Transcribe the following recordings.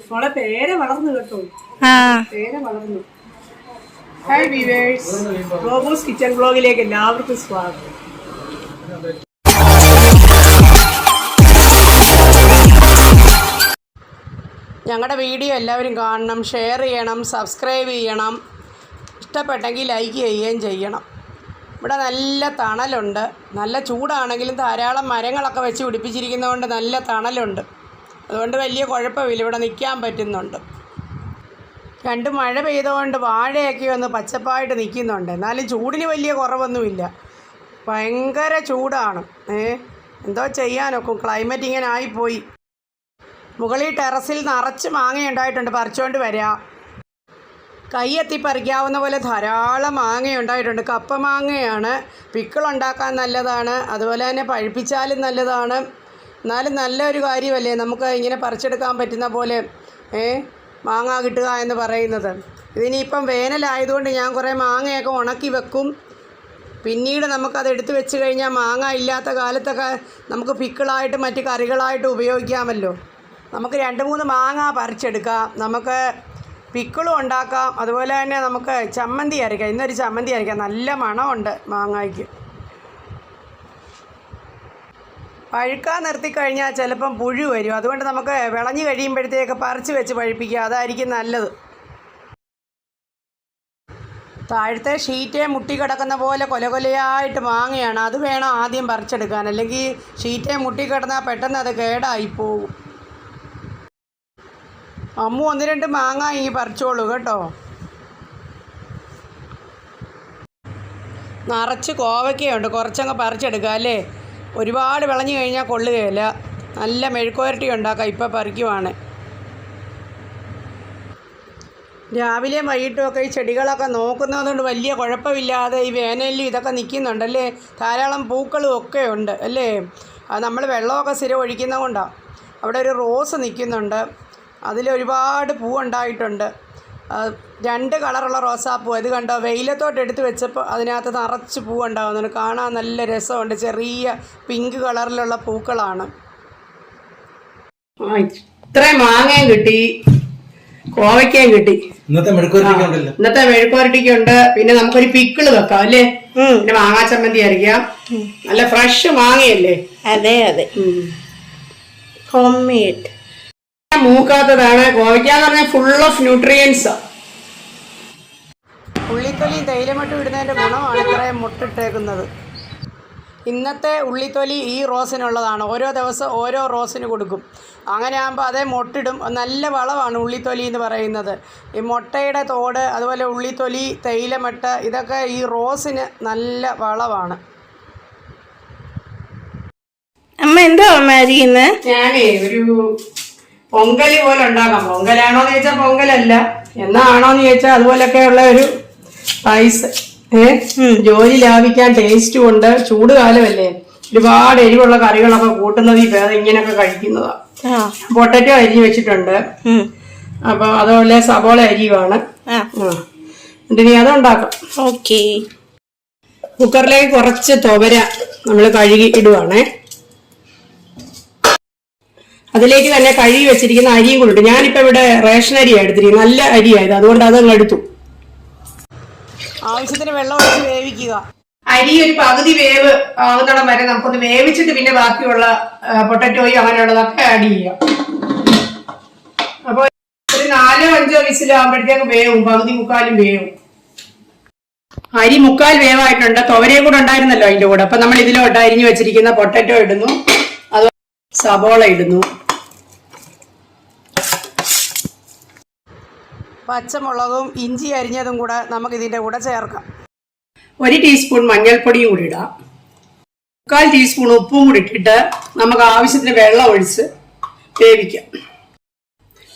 മോളെ പേര് വളർന്നു കേട്ടോ. പേര് വളർന്നു. ഹായ് വ്യൂവേഴ്സ്, റോബോസ് കിച്ചൺ ബ്ലോഗിലേക്ക് എല്ലാവർക്കും സ്വാഗതം. ഞങ്ങളുടെ വീഡിയോ എല്ലാവരും കാണണം, ഷെയർ ചെയ്യണം, സബ്സ്ക്രൈബ് ചെയ്യണം, ഇഷ്ടപ്പെട്ടെങ്കിൽ ലൈക്ക് ചെയ്യുകയും ചെയ്യണം. ഇവിടെ നല്ല തണലുണ്ട്. നല്ല ചൂടാണെങ്കിലും ധാരാളം മരങ്ങളൊക്കെ വെച്ച് പിടിപ്പിച്ചിരിക്കുന്നതുകൊണ്ട് നല്ല തണലുണ്ട്. അതുകൊണ്ട് വലിയ കുഴപ്പമില്ല, ഇവിടെ നിൽക്കാൻ പറ്റുന്നുണ്ട്. രണ്ട് മഴ പെയ്തുകൊണ്ട് വാഴയൊക്കെ ഒന്ന് പച്ചപ്പായിട്ട് നിൽക്കുന്നുണ്ട്. എന്നാലും ചൂടിന് വലിയ കുറവൊന്നുമില്ല. ഭയങ്കര ചൂടാണ്. എന്തോ ചെയ്യാനൊക്കും, ക്ലൈമറ്റ് ഇങ്ങനെ ആയിപ്പോയി. മുകളിൽ ടെറസിൽ നിറച്ച് മാങ്ങ ഉണ്ടായിട്ടുണ്ട്, പറിച്ചുകൊണ്ട് വരാം. കൈയെത്തി പറിക്കാവുന്ന പോലെ ധാരാളം മാങ്ങ ഉണ്ടായിട്ടുണ്ട്. കപ്പ മാങ്ങയാണ്. പിക്കിളുണ്ടാക്കാൻ നല്ലതാണ്, അതുപോലെ തന്നെ പഴുപ്പിച്ചാലും നല്ലതാണ്. എന്നാലും നല്ലൊരു കാര്യമല്ലേ നമുക്ക് ഇങ്ങനെ പറിച്ചെടുക്കാൻ പറ്റുന്ന പോലെ മാങ്ങ കിട്ടുക എന്ന് പറയുന്നത്. ഇതിനിപ്പം വേനലായതുകൊണ്ട് ഞാൻ കുറേ മാങ്ങയൊക്കെ ഉണക്കി വെക്കും. പിന്നീട് നമുക്കത് എടുത്ത് വെച്ച് കഴിഞ്ഞാൽ മാങ്ങ ഇല്ലാത്ത കാലത്തൊക്കെ നമുക്ക് പിക്കിളായിട്ട് മറ്റ് കറികളായിട്ട് ഉപയോഗിക്കാമല്ലോ. നമുക്ക് 2-3 മാങ്ങ പറിച്ചെടുക്കാം, നമുക്ക് പിക്കിളും ഉണ്ടാക്കാം. അതുപോലെ തന്നെ നമുക്ക് ചമ്മന്തി അരയ്ക്കാം. ഇന്നൊരു ചമ്മന്തി അരയ്ക്കാം, നല്ല മണമുണ്ട് മാങ്ങയ്ക്ക്. പഴുക്കാൻ നിർത്തിക്കഴിഞ്ഞാൽ ചിലപ്പം പുഴു വരും. അതുകൊണ്ട് നമുക്ക് വിളഞ്ഞ് കഴിയുമ്പോഴത്തേക്ക് പറിച്ച് വെച്ച് പഴുപ്പിക്കുക, അതായിരിക്കും നല്ലത്. താഴത്തെ ഷീറ്റേ മുട്ടിക്കിടക്കുന്ന പോലെ കൊലകൊലയായിട്ട് മാങ്ങയാണ്, അത് വേണം ആദ്യം പറിച്ചെടുക്കാൻ. അല്ലെങ്കിൽ ഷീറ്റേ മുട്ടിക്കിടന്നാൽ പെട്ടെന്ന് അത് കേടായിപ്പോവും. അമ്മു 1-2 മാങ്ങ ഇനി പറിച്ചോളൂ കേട്ടോ. നിറച്ച് കോവയ്ക്കയുണ്ട്, കുറച്ചങ്ങ് പറിച്ചെടുക്കാം അല്ലേ. ഒരുപാട് വിളഞ്ഞു കഴിഞ്ഞാൽ കൊള്ളുകയില്ല. നല്ല മെഴുക്കുവരട്ടി ഉണ്ടാക്കാം. ഇപ്പം പറിക്കുവാണ്. രാവിലെയും വൈകിട്ടുമൊക്കെ ഈ ചെടികളൊക്കെ നോക്കുന്നതുകൊണ്ട് വലിയ കുഴപ്പമില്ലാതെ ഈ വേനലിലും ഇതൊക്കെ നിൽക്കുന്നുണ്ടല്ലേ. ധാരാളം പൂക്കളും ഒക്കെ ഉണ്ട് അല്ലേ. അത് നമ്മൾ വെള്ളമൊക്കെ സ്ഥിരം ഒഴിക്കുന്നത് കൊണ്ടാണ്. അവിടെ ഒരു റോസ് നിൽക്കുന്നുണ്ട്, അതിലൊരുപാട് പൂവുണ്ടായിട്ടുണ്ട്. 2 കളറുള്ള റോസാപ്പൂ. ഇത് കണ്ടോ, വെയിലത്തോട്ട് എടുത്ത് വെച്ചപ്പോൾ അതിനകത്ത് നിറച്ച് പൂവുണ്ടാകുന്നുണ്ട്. കാണാൻ നല്ല രസമുണ്ട്. ചെറിയ പിങ്ക് കളറിലുള്ള പൂക്കളാണ്. ഇത്രയും മാങ്ങയും കിട്ടി, കോവയ്ക്കയും കിട്ടി. ഇന്നത്തെ മെഴുക്കുവരട്ടിക്കുണ്ട്. പിന്നെ നമുക്കൊരു പിക്കിള് വെക്കാം അല്ലേ. പിന്നെ മാങ്ങാ ചമ്മന്തി അരയ്ക്കാം. നല്ല ഫ്രഷ് മാങ്ങയല്ലേ. അതെ അതെ, ഹോം മെയ്ഡ്. മൂക്കാത്തതാണ്. കോവയ്ക്കാന്ന് പറഞ്ഞാൽ ഫുൾ ഓഫ് ന്യൂട്രിയൻസ്. ഉള്ളിത്തൊലിയും തേയിലമട്ടും ഇടുന്നതിൻ്റെ ഗുണമാണ് ഇത്രയും മുട്ടിട്ടേക്കുന്നത്. ഇന്നത്തെ ഉള്ളിത്തൊലി ഈ റോസിനുള്ളതാണ്. ഓരോ ദിവസം ഓരോ റോസിന് കൊടുക്കും. അങ്ങനെ ആകുമ്പോൾ അതേ മുട്ടിടും. നല്ല വളമാണ് ഉള്ളിത്തൊലി എന്ന് പറയുന്നത്. ഈ മുട്ടയുടെ തോട്, അതുപോലെ ഉള്ളിത്തൊലി, തേയിലമട്ട, ഇതൊക്കെ ഈ റോസിന് നല്ല വളമാണ്. അമ്മ എന്താ അമ്മ അരിയുന്നത്? ഞാനേ ഒരു പൊങ്കല് പോലെ ഉണ്ടാക്കാം. പൊങ്കലാണോന്ന് ചോദിച്ചാൽ പൊങ്കലല്ല, എന്നാണോന്ന് ചോദിച്ചാൽ അതുപോലൊക്കെയുള്ള ഒരു റൈസ്. ജോലി ലാഭിക്കാൻ, ടേസ്റ്റും ഉണ്ട്. ചൂട് കാലമല്ലേ, ഒരുപാട് എരിവുള്ള കറികളൊക്കെ കൂട്ടുന്നത് ഈ പേര് ഇങ്ങനെയൊക്കെ കഴിക്കുന്നതാണ്. പൊട്ടറ്റോ അരിഞ്ഞ് വെച്ചിട്ടുണ്ട്. അപ്പൊ അതുപോലെ സവോള അരിയുവാണ്. ഇനി അതുണ്ടാക്കാം. ഓക്കെ. കുക്കറിലേക്ക് കുറച്ച് തുവര നമ്മൾ കഴുകി ഇടുവാണേ. അതിലേക്ക് തന്നെ കഴുകി വെച്ചിരിക്കുന്ന അരിയും കൂടി ഇട്ടു. ഞാനിപ്പോൾ ഇവിടെ റേഷൻ അരിയാണ് എടുത്തിരിക്കുന്നത്, നല്ല അരിയായത്, അതുകൊണ്ട് അതങ്ങ് എടുത്തു. ആവശ്യത്തിന് വെള്ളം ഒഴിച്ച് വേവിക്കുക. അരി ഒരു പകുതി വേവ് ആകുന്നിടം വരെ നമുക്കൊന്ന് വേവിച്ചിട്ട് പിന്നെ ബാക്കിയുള്ള പൊട്ടറ്റോയും അങ്ങനെയുള്ളതൊക്കെ ആഡ് ചെയ്യാം. അപ്പോൾ ഒരു 4-5 വിസിലാകുമ്പോഴത്തേക്ക് വേവും, പകുതി മുക്കാലും വേവും. അരി 1/4 വേവായിട്ടുണ്ട്. തുവരയും കൂടെ ഉണ്ടായിരുന്നല്ലോ അതിൻ്റെ കൂടെ. അപ്പം നമ്മൾ ഇതിലോട്ട് അരിഞ്ഞു വെച്ചിരിക്കുന്ന പൊട്ടറ്റോ ഇടുന്നു, അത് സവോള ഇടുന്നു, പച്ചമുളകും ഇഞ്ചി അരിഞ്ഞതും കൂടെ നമുക്കിതിൻ്റെ കൂടെ ചേർക്കാം. 1 ടീസ്പൂൺ മഞ്ഞൾപ്പൊടിയും കൂടി ഇടാം. 1/4 ടീസ്പൂൺ ഉപ്പും കൂടി ഇട്ടിട്ട് നമുക്ക് ആവശ്യത്തിന് വെള്ളം ഒഴിച്ച് വേവിക്കാം.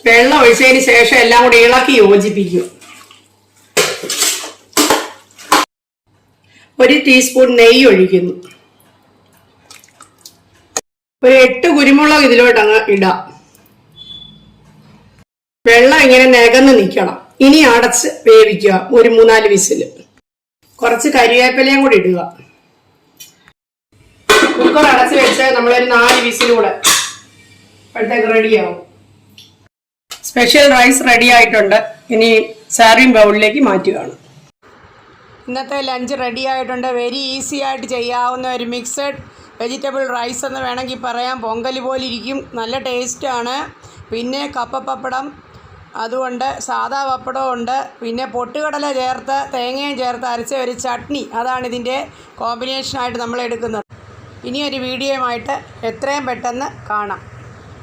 വെള്ളം ഒഴിച്ചതിന് ശേഷം എല്ലാം കൂടി ഇളക്കി യോജിപ്പിക്കുക. 1 ടീസ്പൂൺ നെയ്യ് ഒഴിക്കുന്നു. ഒരു 8 കുരുമുളക് ഇതിലോട്ട് അങ്ങ് ഇടാം. വെള്ളം ഇങ്ങനെ നികന്ന് നിൽക്കണം. ഇനി അടച്ച് വേവിക്കുക ഒരു 3-4 വിസില്. കുറച്ച് കരിവേപ്പിലയും കൂടി ഇടുക. കുക്കർ അടച്ച് വെച്ച് നമ്മളൊരു 4 വിസിലൂടെ അപ്പോഴത്തേക്ക് റെഡിയാവും. സ്പെഷ്യൽ റൈസ് റെഡി ആയിട്ടുണ്ട്. ഇനി സാറിയും ബൗളിലേക്ക് മാറ്റുകയാണ്. ഇന്നത്തെ ലഞ്ച് റെഡി ആയിട്ടുണ്ട്. വെരി ഈസി ആയിട്ട് ചെയ്യാവുന്ന ഒരു മിക്സഡ് വെജിറ്റബിൾ റൈസ് എന്ന് വേണമെങ്കിൽ പറയാം. പൊങ്കൽ പോലെ ഇരിക്കും, നല്ല ടേസ്റ്റാണ്. പിന്നെ കപ്പപ്പപ്പടം അതുകൊണ്ട്, സാദാ പപ്പടവും ഉണ്ട്. പിന്നെ പൊട്ടുകടല ചേർത്ത് തേങ്ങയും ചേർത്ത് അരച്ച ഒരു ചട്നി, അതാണ് ഇതിൻ്റെ കോമ്പിനേഷനായിട്ട് നമ്മൾ എടുക്കുന്നത്. ഇനിയൊരു വീഡിയോയുമായിട്ട് എത്രയും പെട്ടെന്ന് കാണാം.